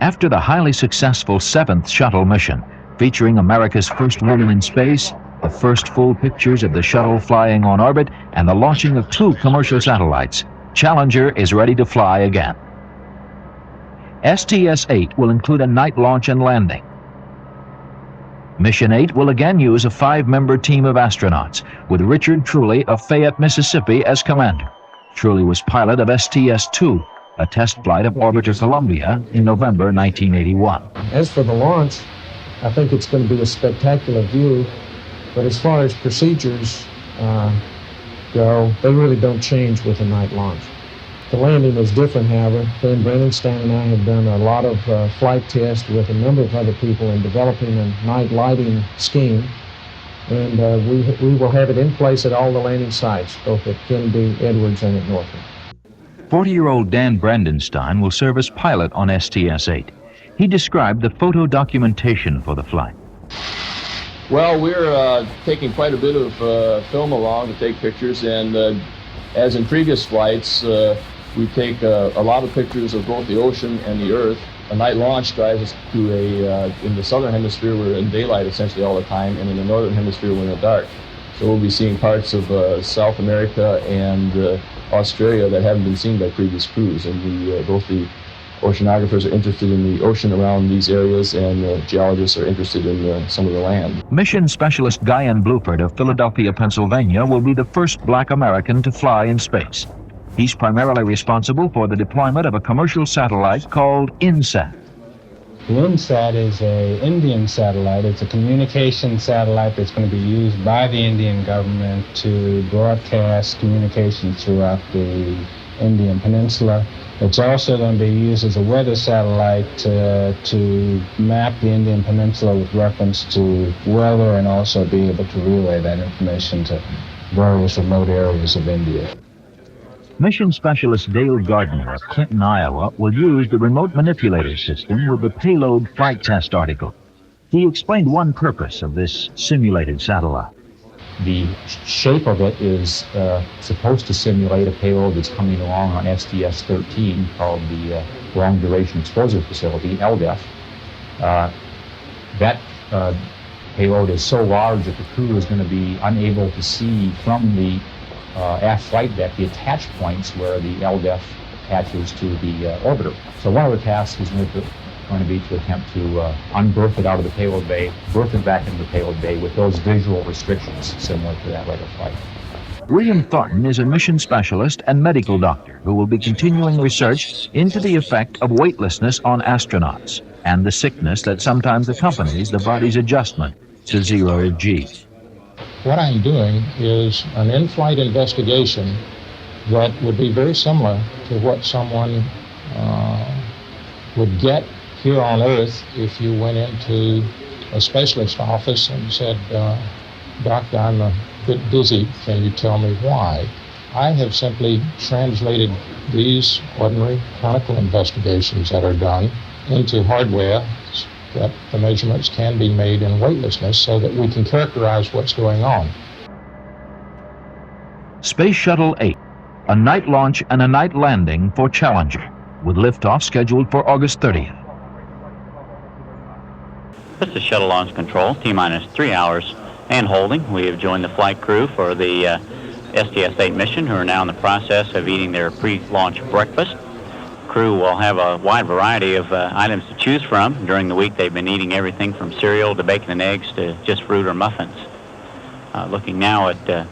After the highly successful 7th shuttle mission, featuring America's first woman in space, the first full pictures of the shuttle flying on orbit, and the launching of 2 commercial satellites, Challenger is ready to fly again. STS-8 will include a night launch and landing. Mission 8 will again use a 5-member team of astronauts, with Richard Truly of Fayette, Mississippi as commander. Truly was pilot of STS-2, a test flight of Orbiter Columbia in November 1981. As for the launch, I think it's going to be a spectacular view, but as far as procedures go, they really don't change with a night launch. The landing is different, however. Ben Brenenstein and I have done a lot of flight tests with a number of other people in developing a night lighting scheme, and we will have it in place at all the landing sites, both at Kennedy, Edwards, and at Norfolk. 40-year-old Dan Brandenstein will serve as pilot on STS-8. He described the photo documentation for the flight. Well, we're taking quite a bit of film along to take pictures, and as in previous flights, we take a lot of pictures of both the ocean and the Earth. A night launch drives us to in the southern hemisphere, we're in daylight essentially all the time, and in the northern hemisphere, we're in the dark. So we'll be seeing parts of South America and Australia that haven't been seen by previous crews, and both the oceanographers are interested in the ocean around these areas, and geologists are interested in some of the land. Mission specialist Guyan Bluford of Philadelphia, Pennsylvania will be the first black American to fly in space. He's primarily responsible for the deployment of a commercial satellite called INSAT. The INSAT is an Indian satellite. It's a communication satellite that's going to be used by the Indian government to broadcast communications throughout the Indian Peninsula. It's also going to be used as a weather satellite to map the Indian Peninsula with reference to weather, and also be able to relay that information to various remote areas of India. Mission specialist Dale Gardner of Clinton, Iowa, will use the remote manipulator system with the payload flight test article. He explained one purpose of this simulated satellite. The shape of it is supposed to simulate a payload that's coming along on STS-13 called the Long Duration Exposure Facility, LDEF. That payload is so large that the crew is going to be unable to see from the aft flight deck the attach points where the LDEF attaches to the orbiter. So one of the tasks is going to be to attempt to unberth it out of the payload bay, berth it back into the payload bay with those visual restrictions similar to that rate of flight. William Thornton is a mission specialist and medical doctor who will be continuing research into the effect of weightlessness on astronauts and the sickness that sometimes accompanies the body's adjustment to zero G. What I'm doing is an in-flight investigation that would be very similar to what someone would get here on Earth if you went into a specialist office and said, Doctor, I'm a bit dizzy, can you tell me why? I have simply translated these ordinary clinical investigations that are done into hardware that the measurements can be made in weightlessness so that we can characterize what's going on. Space Shuttle 8, a night launch and a night landing for Challenger, with liftoff scheduled for August 30th. This is Shuttle Launch Control, T-minus 3 hours and holding. We have joined the flight crew for the STS-8 mission, who are now in the process of eating their pre-launch breakfast. Crew will have a wide variety of items to choose from. During the week, they've been eating everything from cereal to bacon and eggs to just fruit or muffins. Looking now at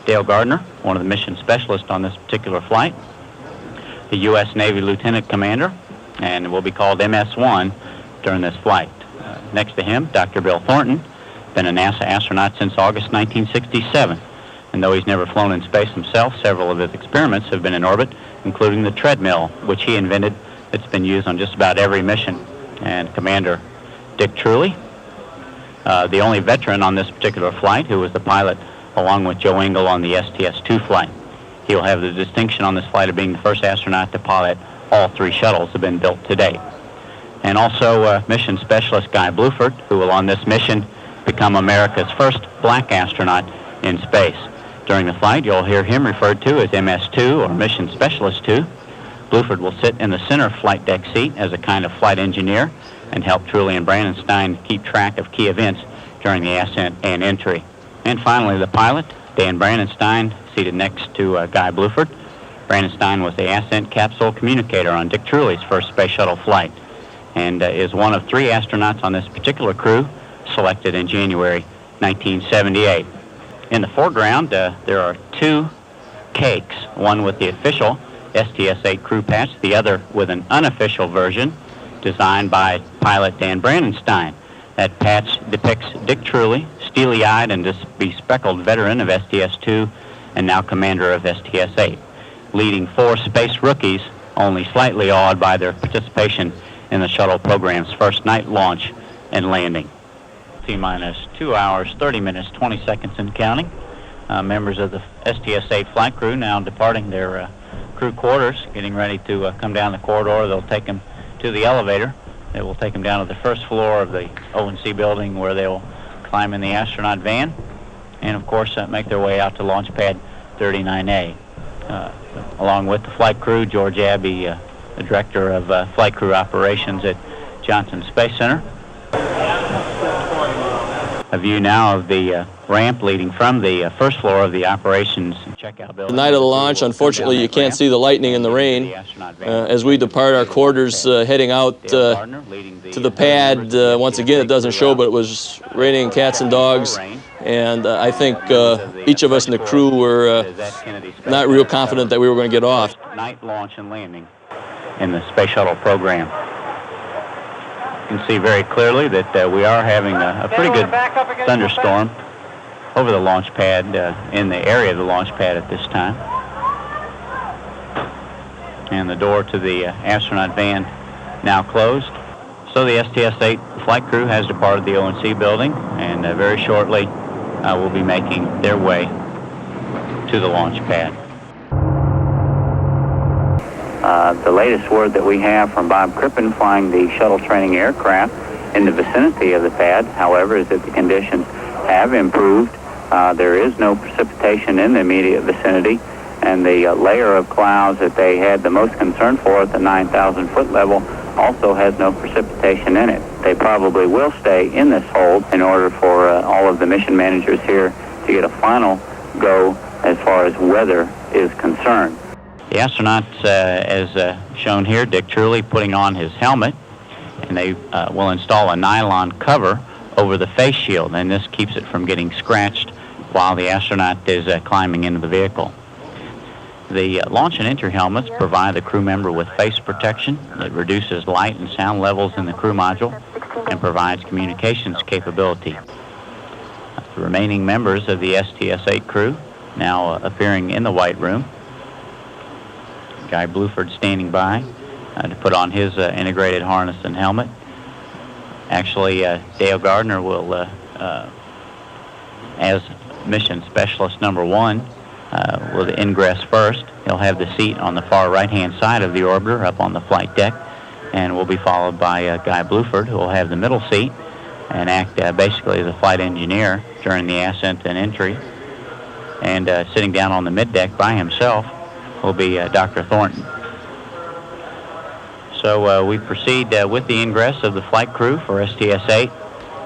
Dale Gardner, one of the mission specialists on this particular flight, the U.S. Navy Lieutenant Commander, and will be called MS-1 during this flight. Next to him, Dr. Bill Thornton, been a NASA astronaut since August 1967. And though he's never flown in space himself, several of his experiments have been in orbit, including the treadmill, which he invented. It's been used on just about every mission. And Commander Dick Truly, the only veteran on this particular flight, who was the pilot along with Joe Engle on the STS-2 flight. He will have the distinction on this flight of being the first astronaut to pilot all 3 shuttles that have been built to date. And also mission specialist Guy Bluford, who will on this mission become America's first black astronaut in space. During the flight, you'll hear him referred to as MS-2 or Mission Specialist 2. Bluford will sit in the center flight deck seat as a kind of flight engineer and help Truly and Brandenstein keep track of key events during the ascent and entry. And finally, the pilot, Dan Brandenstein, seated next to Guy Bluford. Brandenstein was the ascent capsule communicator on Dick Truly's first space shuttle flight and is one of 3 astronauts on this particular crew selected in January 1978. In the foreground, there are 2 cakes, one with the official STS-8 crew patch, the other with an unofficial version designed by pilot Dan Brandenstein. That patch depicts Dick Truly, steely-eyed and bespectacled veteran of STS-2 and now commander of STS-8, leading 4 space rookies, only slightly awed by their participation in the shuttle program's first night launch and landing. T-minus 2 hours, 30 minutes, 20 seconds and counting. Members of the STS-8 flight crew now departing their crew quarters, getting ready to come down the corridor. They'll take them to the elevator. It will take them down to the first floor of the O&C building where they'll climb in the astronaut van and, of course, make their way out to launch pad 39A. Along with the flight crew, George Abbey, the director of flight crew operations at Johnson Space Center. A view now of the ramp leading from the first floor of the operations checkout building. The night of the launch, unfortunately, you can't see the lightning in the rain. As we depart our quarters, heading out to the pad, once again, it doesn't show, but it was raining cats and dogs. And I think each of us in the crew were not real confident that we were going to get off. Night launch and landing in the space shuttle program. You can see very clearly that we are having a pretty good thunderstorm over the launch pad, in the area of the launch pad at this time. And the door to the astronaut van now closed. So the STS-8 flight crew has departed the O&C building and very shortly will be making their way to the launch pad. The latest word that we have from Bob Crippen flying the shuttle training aircraft in the vicinity of the pad, however, is that the conditions have improved. There is no precipitation in the immediate vicinity, and the layer of clouds that they had the most concern for at the 9,000 foot level also has no precipitation in it. They probably will stay in this hold in order for all of the mission managers here to get a final go as far as weather is concerned. The astronauts, as shown here, Dick Truly putting on his helmet, and they will install a nylon cover over the face shield, and this keeps it from getting scratched while the astronaut is climbing into the vehicle. The launch and entry helmets provide the crew member with face protection. It reduces light and sound levels in the crew module and provides communications capability. The remaining members of the STS-8 crew now appearing in the white room. Guy Bluford standing by to put on his integrated harness and helmet. Actually, Dale Gardner will, as mission specialist number 1, will ingress first. He'll have the seat on the far right-hand side of the orbiter up on the flight deck, and will be followed by Guy Bluford, who will have the middle seat and act basically as a flight engineer during the ascent and entry. And sitting down on the middeck by himself will be Dr. Thornton. So we proceed with the ingress of the flight crew for STS-8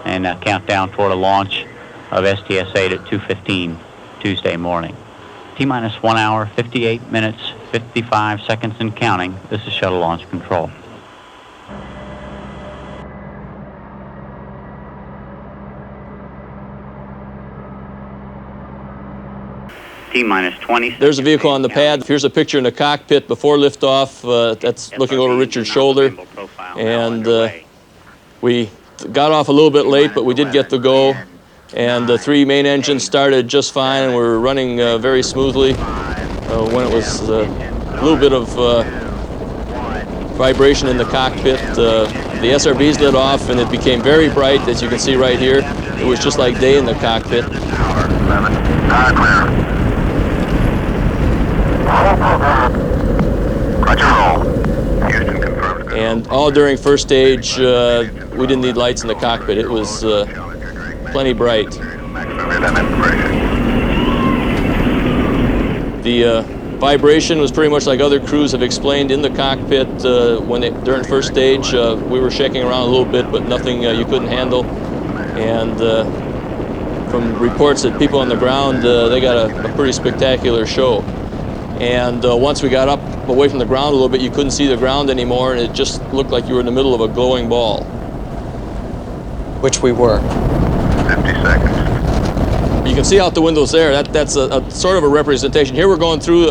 and count down toward a launch of STS-8 at 2:15 Tuesday morning. T-minus 1 hour, 58 minutes, 55 seconds and counting. This is Shuttle Launch Control. T-minus 20. There's a vehicle on the pad. Here's a picture in the cockpit before liftoff. That's looking over Richard's shoulder. And we got off a little bit late, but we did get the go. And the 3 main engines started just fine and were running very smoothly. When it was a little bit of vibration in the cockpit, the SRBs lit off and it became very bright, as you can see right here. It was just like day in the cockpit. And all during first stage, we didn't need lights in the cockpit. It was plenty bright. The Vibration was pretty much like other crews have explained in the cockpit during first stage. We were shaking around a little bit, but nothing you couldn't handle. And from reports that people on the ground, they got a pretty spectacular show. And once we got up away from the ground a little bit, you couldn't see the ground anymore, and it just looked like you were in the middle of a glowing ball. Which we were. 50 seconds. You can see out the windows there. That's a sort of a representation. Here we're going through,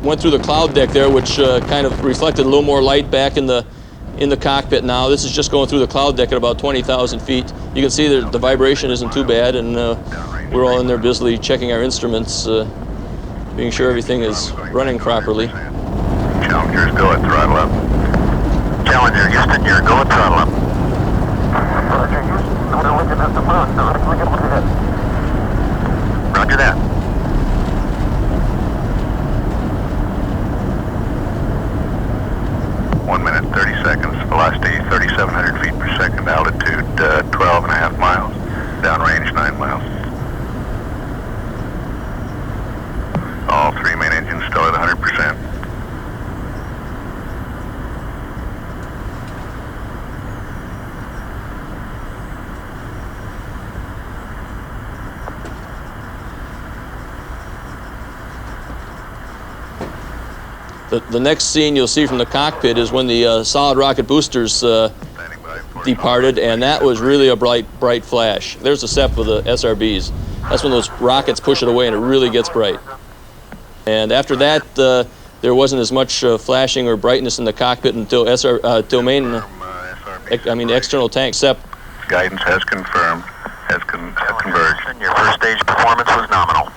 went through the cloud deck there, which kind of reflected a little more light back in the cockpit now. This is just going through the cloud deck at about 20,000 feet. You can see that the vibration isn't too bad, and we're all in there busily checking our instruments, being sure everything is running properly. Challenger's go at throttle up. Challenger, Houston, you're go at throttle up. Roger, Houston, we're looking at the front. Roger that. One minute, 30 seconds. Velocity 3,700 feet per second. Altitude 12.5 miles. Downrange 9 miles. All three main engines still at 100%. The next scene you'll see from the cockpit is when the solid rocket boosters departed, and that was really a bright flash. There's the SEP of the SRBs. That's when those rockets push it away and it really gets bright. And after that, there wasn't as much flashing or brightness in the cockpit until the external tank SEP. Guidance has confirmed, has converged. And your first stage performance was nominal.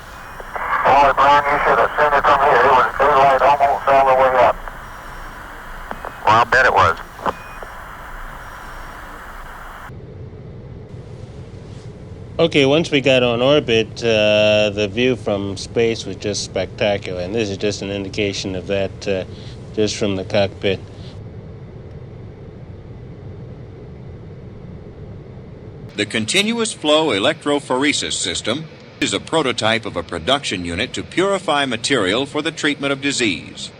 Boy, Brown, you should have seen it from here. It was daylight almost all the way up. Well, I'll bet it was. Okay, once we got on orbit, the view from space was just spectacular, and this is just an indication of that just from the cockpit. The continuous flow electrophoresis system is a prototype of a production unit to purify material for the treatment of disease.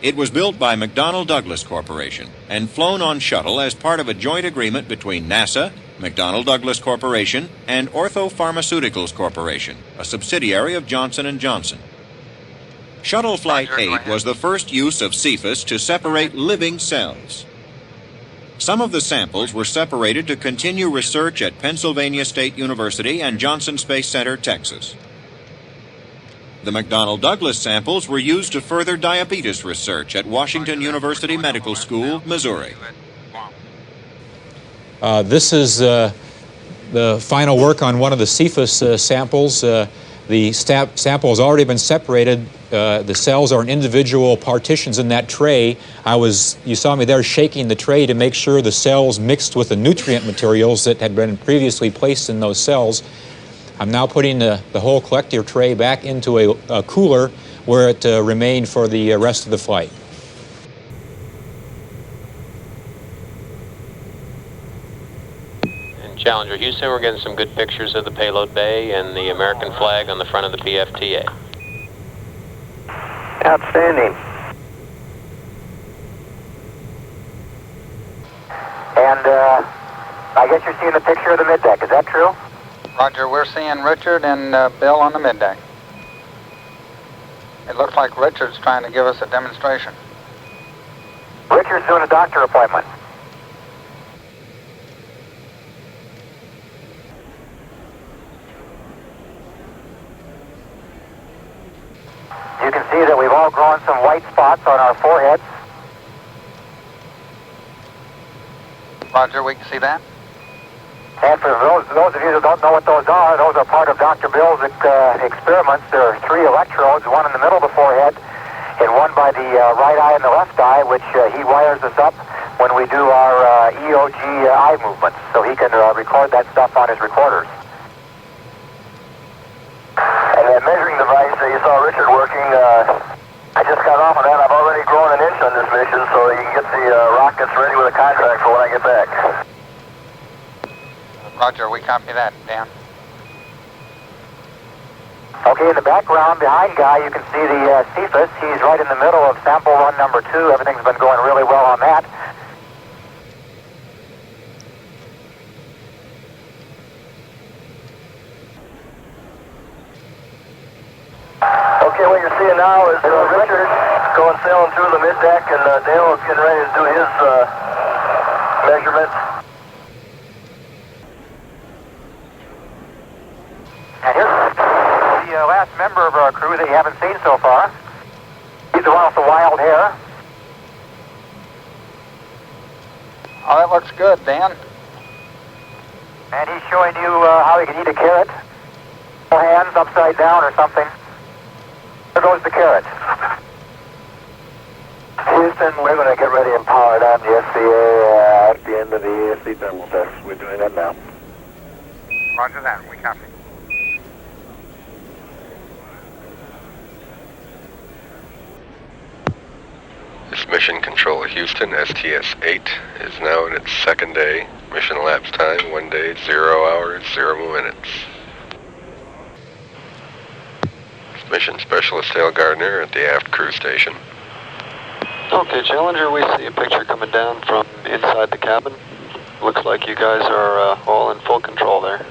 It was built by McDonnell Douglas Corporation and flown on shuttle as part of a joint agreement between NASA, McDonnell Douglas Corporation, and Ortho Pharmaceuticals Corporation, a subsidiary of Johnson & Johnson. Shuttle Flight 8 was the first use of CFIS to separate living cells. Some of the samples were separated to continue research at Pennsylvania State University and Johnson Space Center, Texas. The McDonnell Douglas samples were used to further diabetes research at Washington University Medical School, Missouri. This is the final work on one of the CFIS samples. The sample has already been separated. The cells are in individual partitions in that tray. You saw me there shaking the tray to make sure the cells mixed with the nutrient materials that had been previously placed in those cells. I'm now putting the whole collector tray back into a cooler where it remained for the rest of the flight. Challenger Houston, we're getting some good pictures of the payload bay and the American flag on the front of the PFTA. Outstanding. And I guess you're seeing the picture of the middeck, is that true? Roger, we're seeing Richard and Bill on the middeck. It looks like Richard's trying to give us a demonstration. Richard's doing a doctor appointment. You can see that we've all grown some white spots on our foreheads. Roger, we can see that. And for those of you who don't know what those are part of Dr. Bill's experiments. There are 3 electrodes, one in the middle of the forehead and one by the right eye and the left eye, which he wires us up when we do our EOG eye movements, so he can record that stuff on his recorders. And that measuring device that you saw Richard working, I just got off of that. I've already grown an inch on this mission, so you can get the rockets ready with a contract for when I get back. Roger, we copy that, Dan. Okay, in the background, behind Guy, you can see the Cephas. He's right in the middle of sample run number 2. Everything's been going really well on that. Okay, what you're seeing now is Richard going sailing through the mid-deck, and Dale is getting ready to do his measurements. And here's the last member of our crew that you haven't seen so far. He's the one with the wild hair. Oh, that looks good, Dan. And he's showing you how you can eat a carrot. Hands upside down or something. There goes the carrot. Houston, we're going to get ready and power down the SCA at the end of the ESC thermal test. We're doing that now. Roger that. We copy. This mission control Houston, STS-8 is now in its second day. Mission elapsed time, 1 day, 0 hours, 0 minutes. Mission Specialist Dale Gardner at the aft crew station. Okay, Challenger, we see a picture coming down from inside the cabin. Looks like you guys are all in full control there.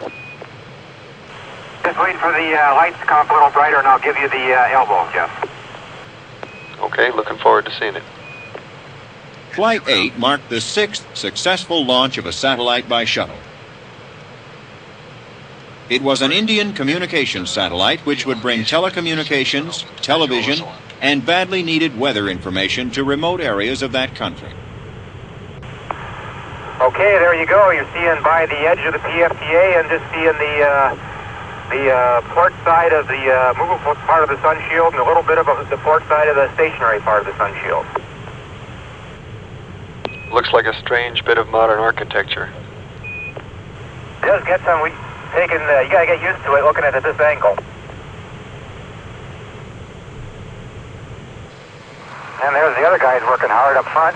Just wait for the lights to come up a little brighter and I'll give you the elbow, Jeff. Okay, looking forward to seeing it. Flight 8 marked the 6th successful launch of a satellite by shuttle. It was an Indian communications satellite which would bring telecommunications, television, and badly needed weather information to remote areas of that country. Okay, there you go. You're seeing by the edge of the PFTA and just seeing the port side of the movable part of the sun shield and a little bit of the port side of the stationary part of the sun shield. Looks like a strange bit of modern architecture. It does get some. You gotta get used to it looking at it at this angle. And there's the other guys working hard up front.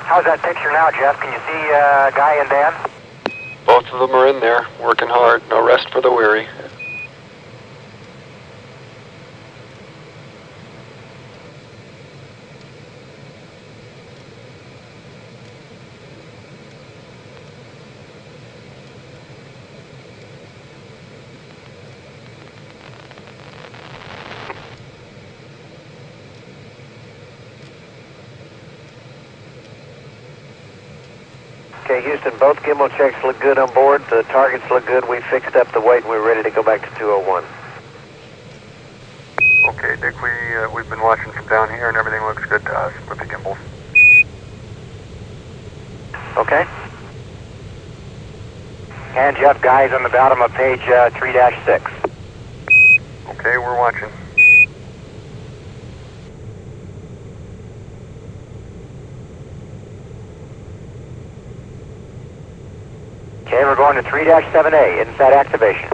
How's that picture now, Jeff? Can you see Guy and Dan? Both of them are in there, working hard. No rest for the weary. Okay, Houston, both gimbal checks look good on board. The targets look good. We fixed up the weight and we're ready to go back to 201. Okay, Dick, we've been watching from down here and everything looks good to us with the gimbals. Okay. And Jeff, Guy's on the bottom of page 3-6. Okay, we're watching. Okay, we're going to 3-7A, inside activation.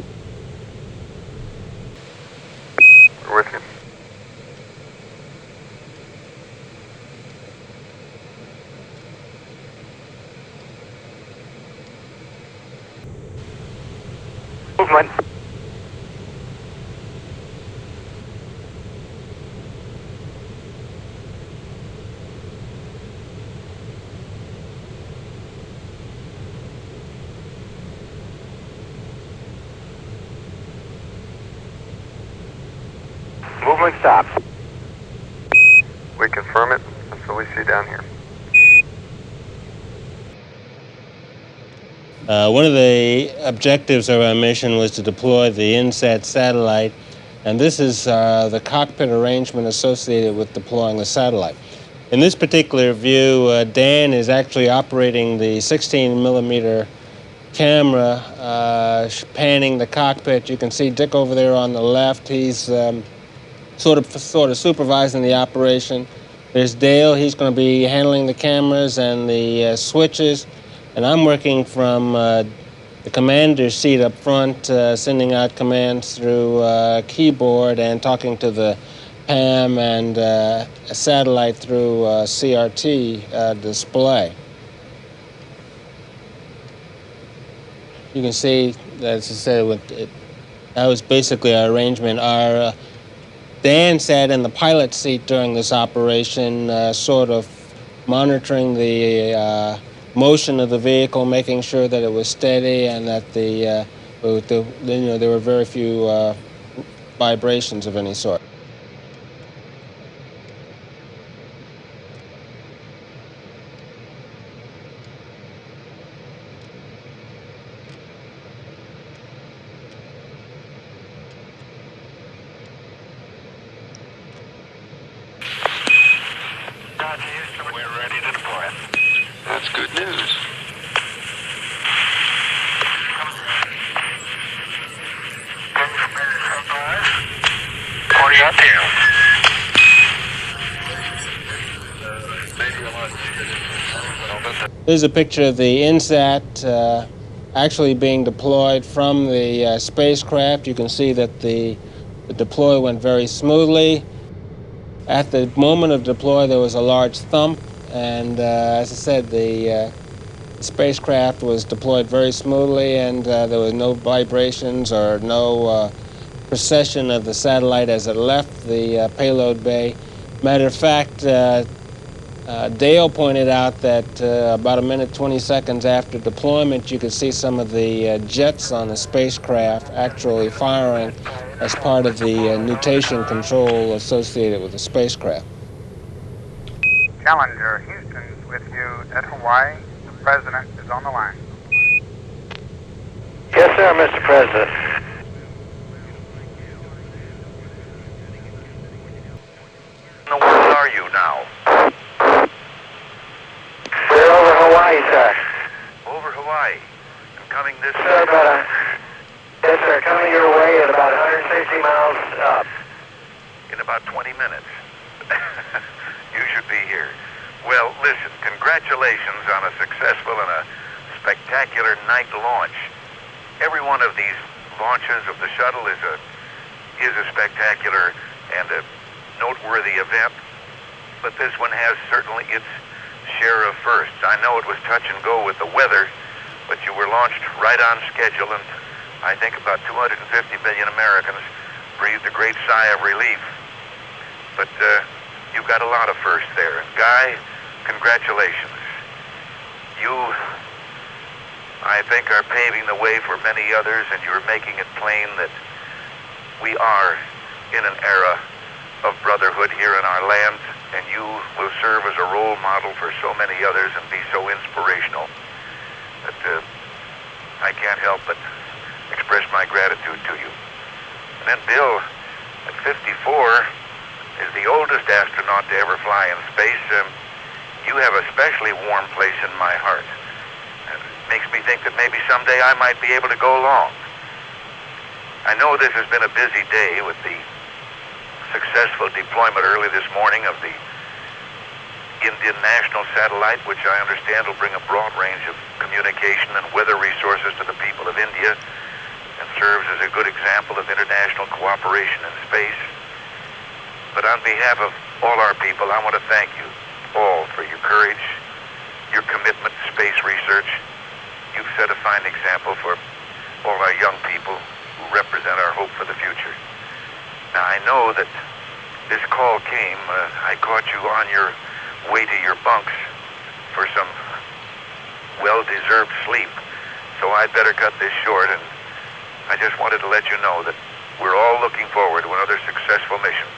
We're with you. Movement. Movement stops. We confirm it. That's what we see down here. One of the objectives of our mission was to deploy the INSAT satellite, and this is the cockpit arrangement associated with deploying the satellite. In this particular view, Dan is actually operating the 16mm camera, panning the cockpit. You can see Dick over there on the left. He's sort of supervising the operation. There's Dale. He's going to be handling the cameras and the switches. And I'm working from the commander's seat up front, sending out commands through keyboard and talking to the PAM and a satellite through CRT display. You can see, as I said, that was basically our arrangement. Dan sat in the pilot seat during this operation, sort of monitoring the motion of the vehicle, making sure that it was steady and that there were very few vibrations of any sort. We're ready to deploy. That's good news. Party out there. Here's a picture of the INSAT actually being deployed from the spacecraft. You can see that the deploy went very smoothly. At the moment of deploy, there was a large thump, and as I said, the spacecraft was deployed very smoothly, and there was no vibrations or no precession of the satellite as it left the payload bay. Matter of fact, Dale pointed out that about a minute, 20 seconds after deployment, you could see some of the jets on the spacecraft actually firing as part of the nutation control associated with the spacecraft. Challenger, Houston's with you at Hawaii. The President is on the line. Yes, sir, Mr. President. Where are you now? We're over Hawaii, sir. Over Hawaii. And coming this Sir, about yes, sir, coming your way at about 160 miles up. in about 20 minutes. You should be here. Well, listen, congratulations on a successful and a spectacular night launch. Every one of these launches of the shuttle is a spectacular and a noteworthy event, but this one has certainly its share of firsts. I know it was touch and go with the weather, but you were launched right on schedule, and I think about 250 million Americans breathed a great sigh of relief. But you've got a lot of firsts there. Guy, congratulations. You, I think, are paving the way for many others, and you're making it plain that we are in an era of brotherhood here in our land, and you will serve as a role model for so many others and be so inspirational that I can't help but express my gratitude to you. And then Bill, at 54, is the oldest astronaut to ever fly in space. You have a especially warm place in my heart. It makes me think that maybe someday I might be able to go along. I know this has been a busy day with the successful deployment early this morning of the Indian national satellite, which I understand will bring a broad range of communication and weather resources to the people of India and serves as a good example of international cooperation in space. But on behalf of all our people, I want to thank you all for your courage, your commitment to space research. You've set a fine example for all our young people who represent our hope for the future. Now, I know that this call came, I caught you on your way to your bunks for some well-deserved sleep, so I'd better cut this short, and I just wanted to let you know that we're all looking forward to another successful mission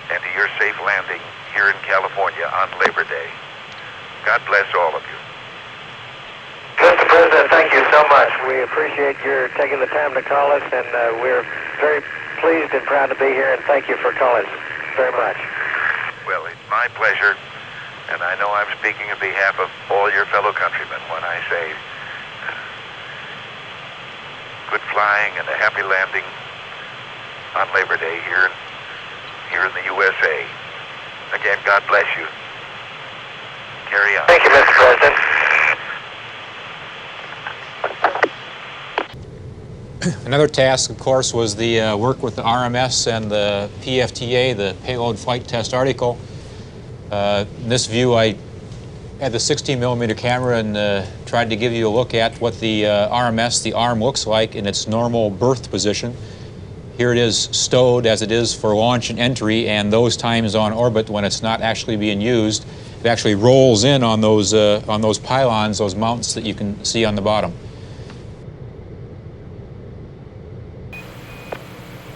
and to your safe landing here in California on Labor Day. God bless all of you. Mr. President, thank you so much. We appreciate your taking the time to call us, and we're very pleased and proud to be here, and thank you for calling us very much. Well, it's my pleasure, and I know I'm speaking on behalf of all your fellow countrymen when I say good flying and a happy landing on Labor Day here in the USA. Again, God bless you. Carry on. Thank you, Mr. President. Another task, of course, was the work with the RMS and the PFTA, the Payload Flight Test Article. In this view, I Had the 16mm camera and tried to give you a look at what the RMS, the arm, looks like in its normal berth position. Here it is stowed as it is for launch and entry, and those times on orbit when it's not actually being used, it actually rolls in on those pylons, those mounts that you can see on the bottom.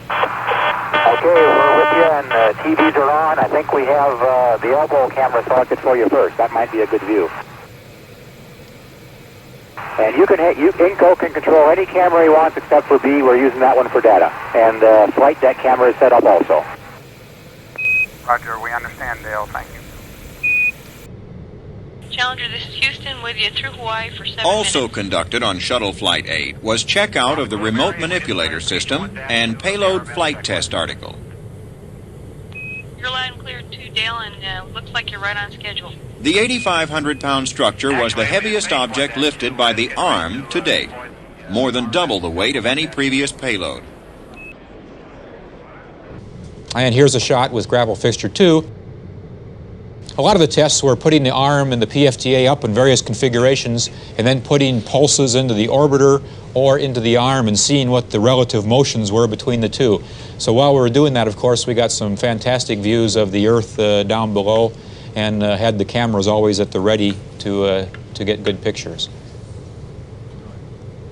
Okay, we're with you, and the TVs are on. I think we have the elbow camera selected for you first. That might be a good view. And Inco can control any camera he wants except for B. We're using that one for data. And the flight deck camera is set up also. Roger, we understand, Dale. Thank you. Challenger, this is Houston with you through Hawaii for 7 Also minutes. conducted on Shuttle Flight 8 was checkout of the remote manipulator system and payload flight test article. You're loud and clear too, Dale, and looks like you're right on schedule. The 8,500-pound structure was the heaviest object lifted by the arm to date, more than double the weight of any previous payload. And here's a shot with grapple fixture 2. A lot of the tests were putting the arm and the PFTA up in various configurations and then putting pulses into the orbiter or into the arm and seeing what the relative motions were between the two. So while we were doing that, of course, we got some fantastic views of the Earth down below and had the cameras always at the ready to get good pictures.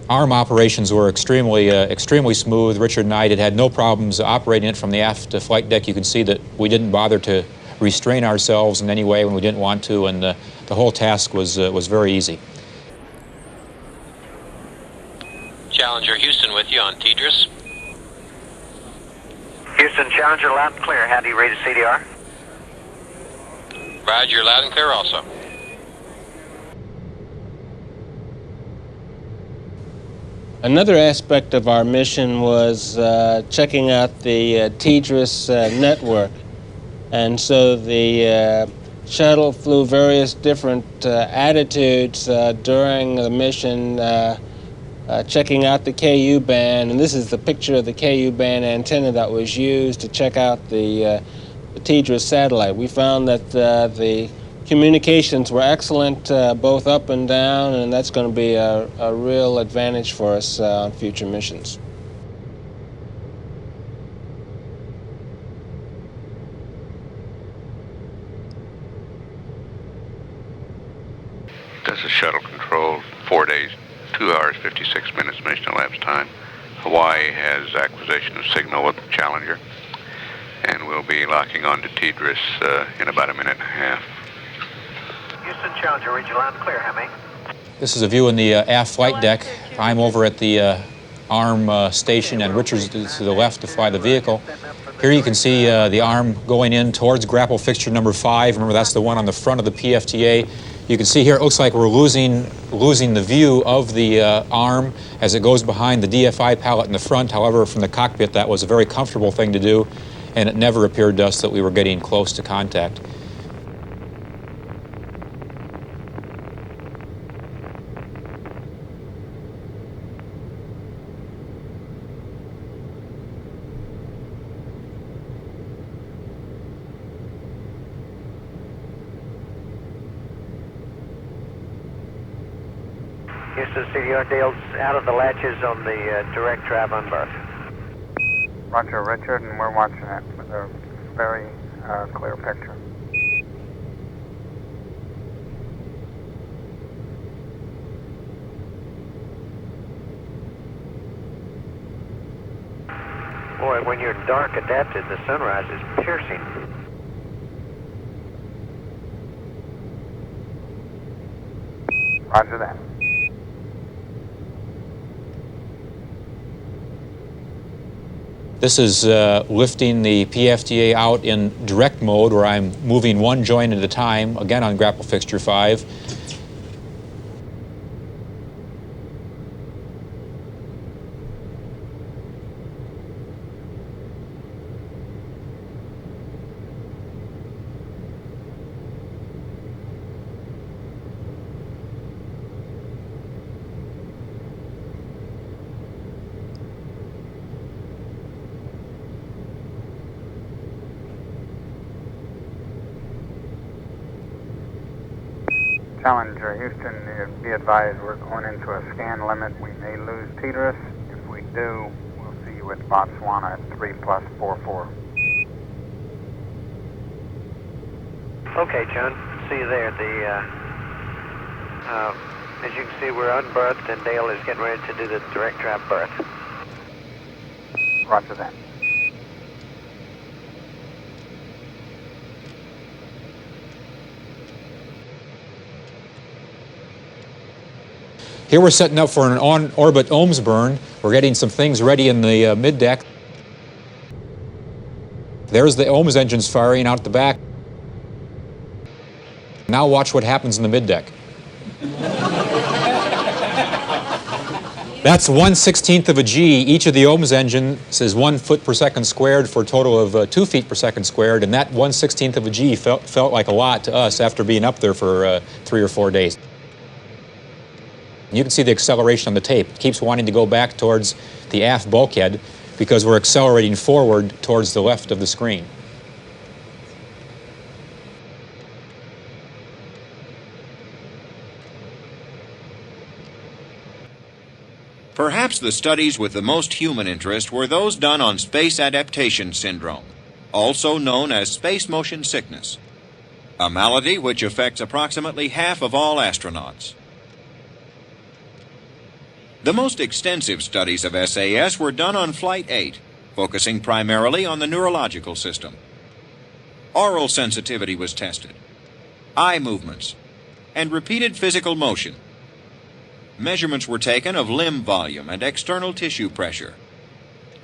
Arm operations were extremely smooth. Richard and I had no problems operating it from the aft flight deck. You can see that we didn't bother to restrain ourselves in any way when we didn't want to, and the whole task was very easy. Challenger, Houston with you on TDRS. Houston, Challenger, loud and clear. How do you read a CDR? Roger, loud and clear also. Another aspect of our mission was checking out the TDRS network. And so the shuttle flew various different attitudes during the mission, checking out the KU band. And this is the picture of the KU band antenna that was used to check out the TDRS satellite. We found that the communications were excellent, both up and down, and that's going to be a real advantage for us on future missions. This is Shuttle Control, 4 days, 2 hours, 56 minutes mission elapsed time. Hawaii has acquisition of signal with the Challenger, and we'll be locking on to TDRS in about a minute and a half. Houston, Challenger, read you loud and clear. How many? This is a view in the aft flight deck. I'm over at the arm station, and Richard's to the left to fly the vehicle. Here you can see the arm going in towards grapple fixture number 5. Remember, that's the one on the front of the PFTA. You can see here it looks like we're losing the view of the arm as it goes behind the DFI pallet in the front. However, from the cockpit, that was a very comfortable thing to do, and it never appeared to us that we were getting close to contact. Houston, CDR, Dale's out of the latches on the direct drive on berth. Roger, Richard, and we're watching it with a very clear picture. Boy, when you're dark adapted, the sunrise is piercing. Roger that. This is lifting the PFTA out in direct mode, where I'm moving one joint at a time, again on grapple fixture 5. Challenger, Houston, be advised we're going into a scan limit. We may lose Tidris. If we do, we'll see you at Botswana at 3+44. Okay, John. See you there. As you can see, we're unberthed, and Dale is getting ready to do the direct drop berth. Roger that. Here we're setting up for an on-orbit ohms burn. We're getting some things ready in the mid-deck. There's the ohms engines firing out the back. Now watch what happens in the mid-deck. That's 1/16 of a G. Each of the ohms engines is 1 foot per second squared for a total of 2 feet per second squared, and that 1/16 of a G felt like a lot to us after being up there for 3 or 4 days. You can see the acceleration on the tape. It keeps wanting to go back towards the aft bulkhead because we're accelerating forward towards the left of the screen. Perhaps the studies with the most human interest were those done on space adaptation syndrome, also known as space motion sickness, a malady which affects approximately half of all astronauts. The most extensive studies of SAS were done on Flight 8, focusing primarily on the neurological system. Oral sensitivity was tested, eye movements, and repeated physical motion. Measurements were taken of limb volume and external tissue pressure.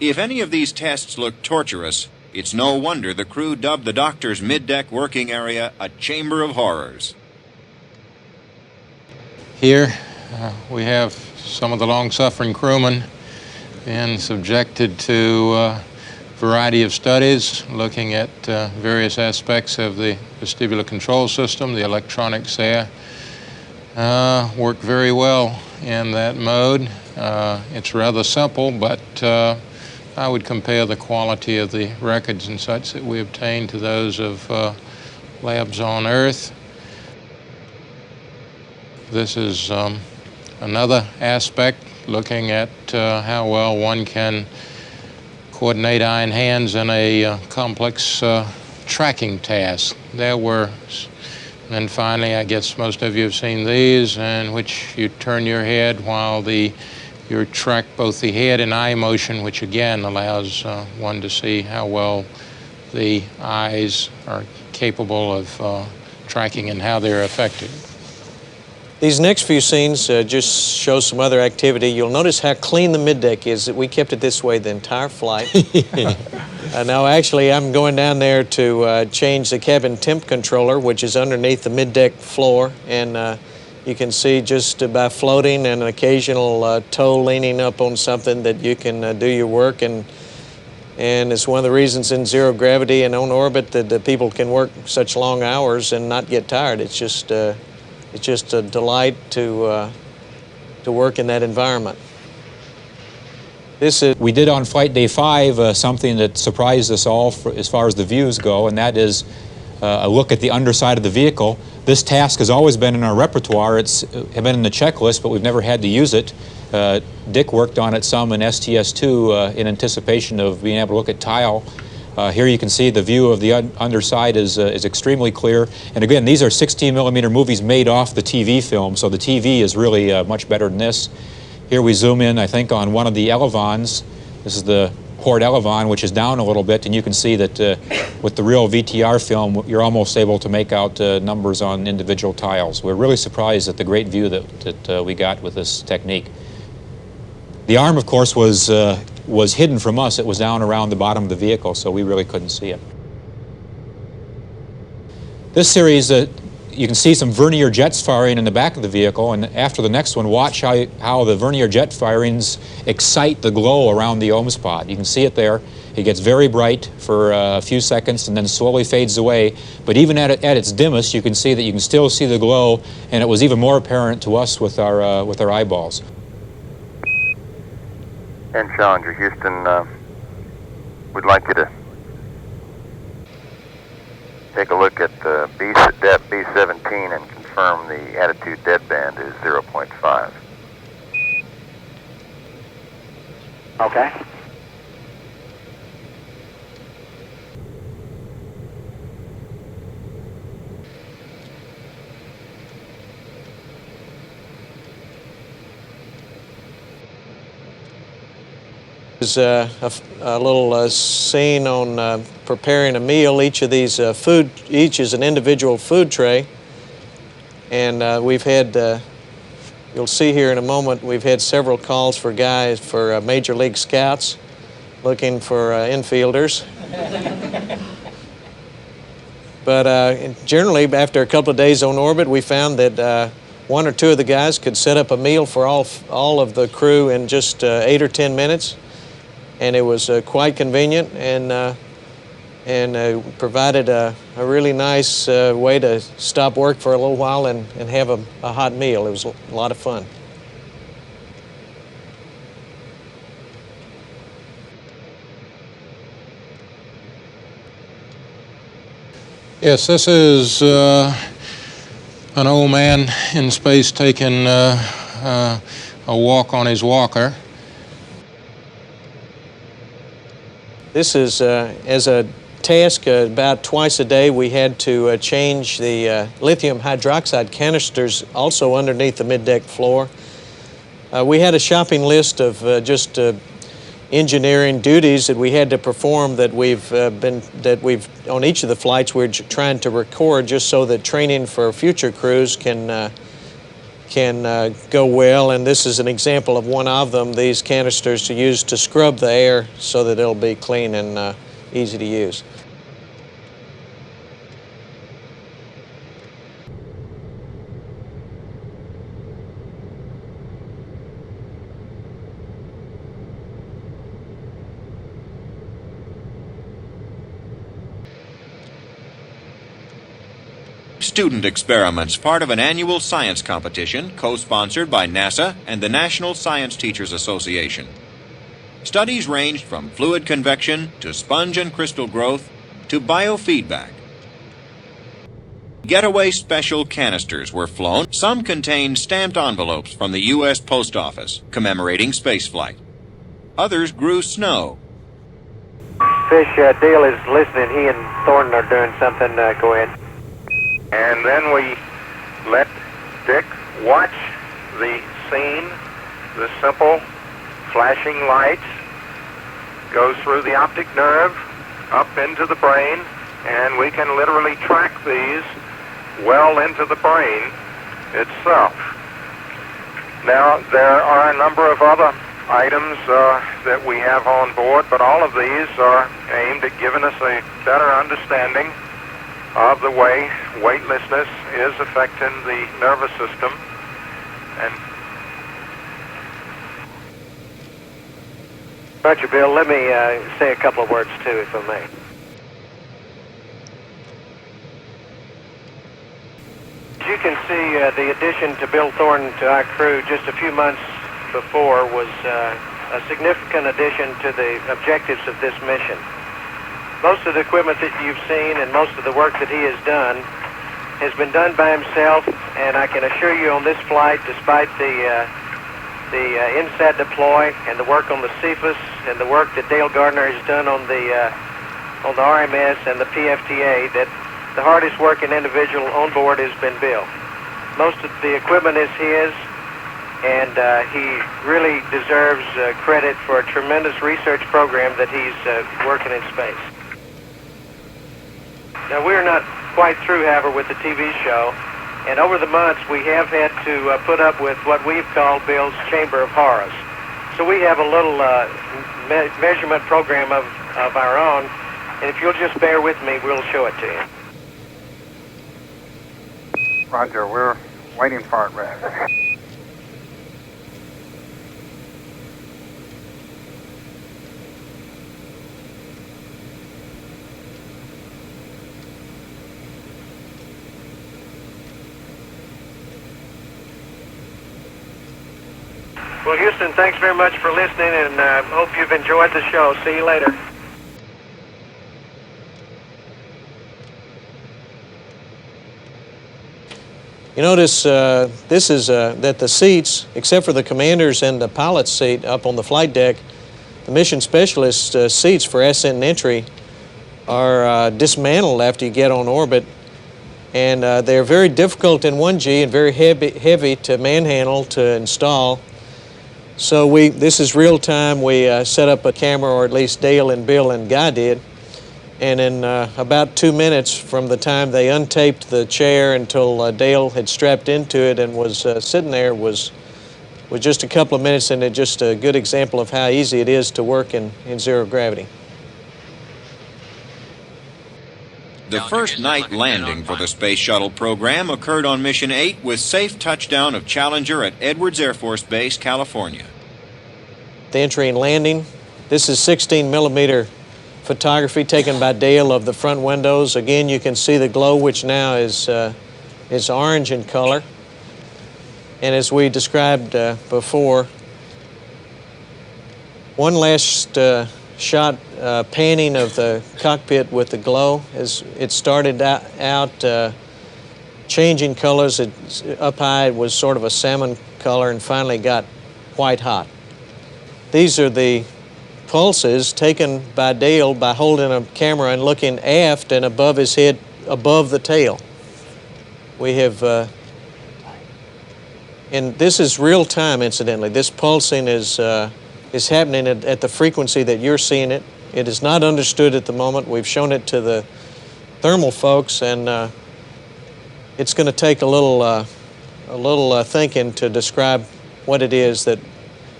If any of these tests look torturous, it's no wonder the crew dubbed the doctor's mid-deck working area a chamber of horrors. Here we have some of the long-suffering crewmen being subjected to a variety of studies looking at various aspects of the vestibular control system. The electronics there work very well in that mode. It's rather simple, but I would compare the quality of the records and such that we obtain to those of labs on Earth. This is another aspect looking at how well one can coordinate eye and hands in a complex tracking task. There were, and finally, I guess most of you have seen these, in which you turn your head while you track both the head and eye motion, which again allows one to see how well the eyes are capable of tracking and how they're affected. These next few scenes just show some other activity. You'll notice how clean the middeck is. That we kept it this way the entire flight. Now, actually, I'm going down there to change the cabin temp controller, which is underneath the middeck floor. And you can see just by floating and an occasional toe leaning up on something that you can do your work. And it's one of the reasons in zero gravity and on orbit that people can work such long hours and not get tired. It's just a delight to work in that environment. We did on flight day 5 something that surprised us all as far as the views go, and that is a look at the underside of the vehicle. This task has always been in our repertoire. It's been in the checklist, but we've never had to use it. Dick worked on it some in STS-2 in anticipation of being able to look at tile. Here you can see the view of the underside is extremely clear. And again, these are 16mm movies made off the TV film, so the TV is really much better than this. Here we zoom in, I think, on one of the elevons. This is the port elevon, which is down a little bit, and you can see that with the real VTR film, you're almost able to make out numbers on individual tiles. We're really surprised at the great view that we got with this technique. The arm, of course, was hidden from us. It was down around the bottom of the vehicle, so we really couldn't see it. This series, you can see some vernier jets firing in the back of the vehicle, and after the next one, watch how the vernier jet firings excite the glow around the ohms pod. You can see it there. It gets very bright for a few seconds and then slowly fades away. But even at its dimmest, you can see that you can still see the glow, and it was even more apparent to us with our eyeballs. And Challenger, Houston, we'd like you to take a look at the depth B-17 and confirm the attitude deadband is 0.5. Okay. Is a little scene on preparing a meal. Each of these each is an individual food tray, and we've had. You'll see here in a moment. We've had several calls for guys for Major League Scouts, looking for infielders. But generally, after a couple of days on orbit, we found that one or two of the guys could set up a meal for all of the crew in just 8 or 10 minutes. And it was quite convenient and provided a really nice way to stop work for a little while and have a hot meal. It was a lot of fun. Yes, this is an old man in space taking a walk on his walker. This is, as a task, about twice a day we had to change the lithium hydroxide canisters also underneath the middeck floor. We had a shopping list of just engineering duties that we had to perform that we've on each of the flights we're trying to record just so that training for future crews can go well, and this is an example of one of them. These canisters are used to scrub the air so that it'll be clean and easy to use. Student experiments, part of an annual science competition co-sponsored by NASA and the National Science Teachers Association. Studies ranged from fluid convection to sponge and crystal growth to biofeedback. Getaway special canisters were flown. Some contained stamped envelopes from the U.S. Post Office commemorating spaceflight. Others grew snow. Fish, Dale is listening. He and Thornton are doing something. Go ahead. And then we let Dick watch the scene, the simple flashing lights go through the optic nerve up into the brain, and we can literally track these well into the brain itself. Now, there are a number of other items that we have on board, but all of these are aimed at giving us a better understanding of the way weightlessness is affecting the nervous system. And Roger, Bill, let me say a couple of words too, if I may. As you can see, the addition to Bill Thornton to our crew just a few months before was a significant addition to the objectives of this mission. Most of the equipment that you've seen and most of the work that he has done has been done by himself, and I can assure you on this flight, despite the INSAT deploy and the work on the CFIS and the work that Dale Gardner has done on the RMS and the PFTA, that the hardest working individual on board has been Bill. Most of the equipment is his, and he really deserves credit for a tremendous research program that he's working in space. Now, we're not quite through, however, with the TV show, and over the months we have had to put up with what we've called Bill's Chamber of Horrors. So we have a little measurement program of our own, and if you'll just bear with me, we'll show it to you. Roger, we're waiting for it, Red. Well, Houston, thanks very much for listening, and hope you've enjoyed the show. See you later. You notice this is that the seats, except for the commander's and the pilot's seat up on the flight deck, the mission specialist seats for ascent and entry are dismantled after you get on orbit, and they're very difficult in 1G and very heavy to manhandle to install. So this is real time. We set up a camera, or at least Dale and Bill and Guy did, and in about 2 minutes from the time they untaped the chair until Dale had strapped into it and was sitting there was just a couple of minutes, and it's just a good example of how easy it is to work in zero gravity. The first night landing for the Space Shuttle program occurred on Mission 8 with safe touchdown of Challenger at Edwards Air Force Base, California. The entry and landing. This is 16mm photography taken by Dale of the front windows. Again, you can see the glow, which now is orange in color. And as we described before, one last shot panning of the cockpit with the glow. As it started out changing colors. Up high it was sort of a salmon color and finally got white hot. These are the pulses taken by Dale by holding a camera and looking aft and above his head, above the tail. We have, and this is real time, incidentally. This pulsing is happening at the frequency that you're seeing it. It is not understood at the moment. We've shown it to the thermal folks, and it's going to take a little thinking to describe what it is that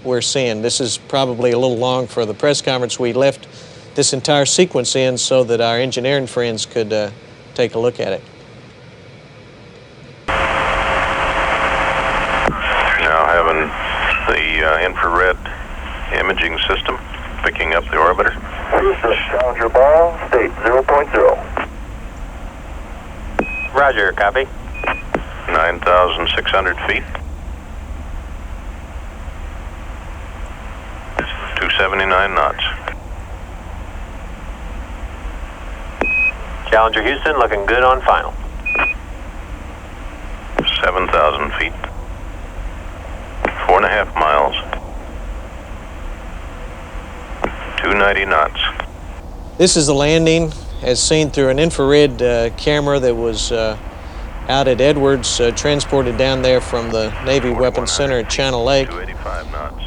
we're seeing. This is probably a little long for the press conference. We left this entire sequence in so that our engineering friends could take a look at it. Now having the infrared imaging system picking up the orbiter. Challenger ball, state 0.0. Roger, copy. 9,600 feet. 279 knots. Challenger Houston, looking good on final. 7,000 feet. 4.5 miles. 290 knots. This is the landing as seen through an infrared camera that was out at Edwards, transported down there from the Navy Weapons Center at Channel Lake.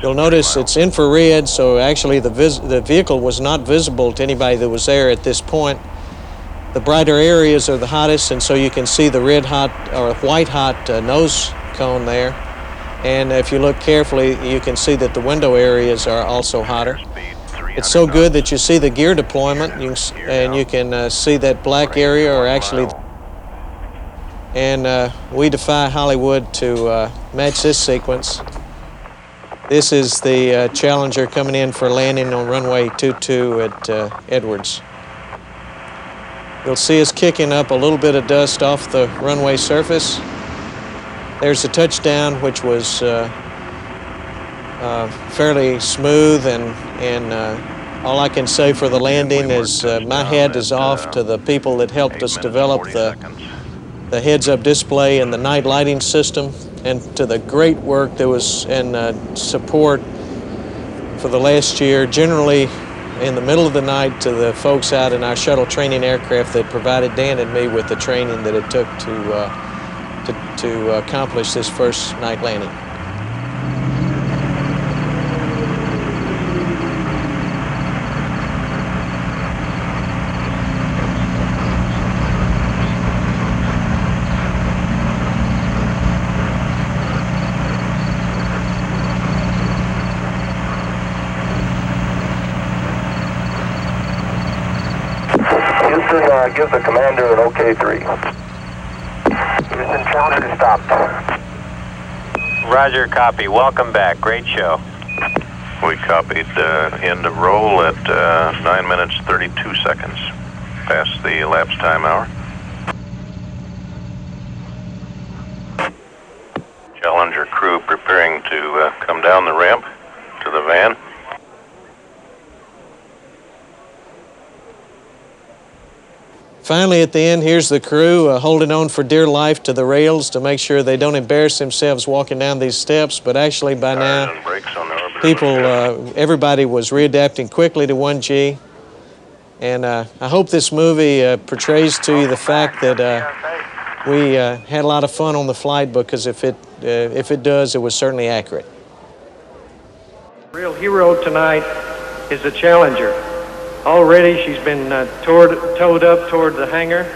You'll notice it's infrared, so actually the vehicle was not visible to anybody that was there at this point. The brighter areas are the hottest, and so you can see the red hot or white hot nose cone there. And if you look carefully, you can see that the window areas are also hotter. It's so good that you see the gear deployment, and you can see that black area, or actually, and we defy Hollywood to match this sequence. This is the Challenger coming in for landing on runway 22 at Edwards. You'll see us kicking up a little bit of dust off the runway surface. There's the touchdown, which was fairly smooth, and all I can say for the landing is my hat is off to the people that helped us develop the heads-up display and the night lighting system, and to the great work that was in support for the last year, generally in the middle of the night, to the folks out in our shuttle training aircraft that provided Dan and me with the training that it took to accomplish this first night landing. Give the commander an OK3. Houston, Challenger to stop. Roger, copy. Welcome back. Great show. We copied end of roll at 9 minutes 32 seconds, past the elapsed time hour. Challenger crew preparing to come down the ramp to the van. Finally, at the end, here's the crew holding on for dear life to the rails to make sure they don't embarrass themselves walking down these steps. But actually, by now, people, everybody was readapting quickly to 1G. And I hope this movie portrays to you the fact that we had a lot of fun on the flight, because if it does, it was certainly accurate. The real hero tonight is the Challenger. Already she's been towed up toward the hangar.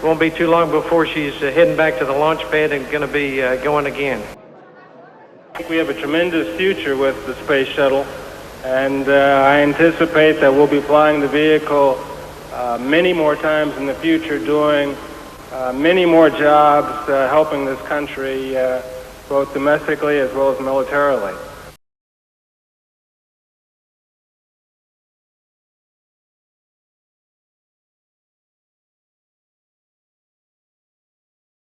Won't be too long before she's heading back to the launch pad and going to be going again. I think we have a tremendous future with the Space Shuttle, and I anticipate that we'll be flying the vehicle many more times in the future, doing many more jobs, helping this country both domestically as well as militarily.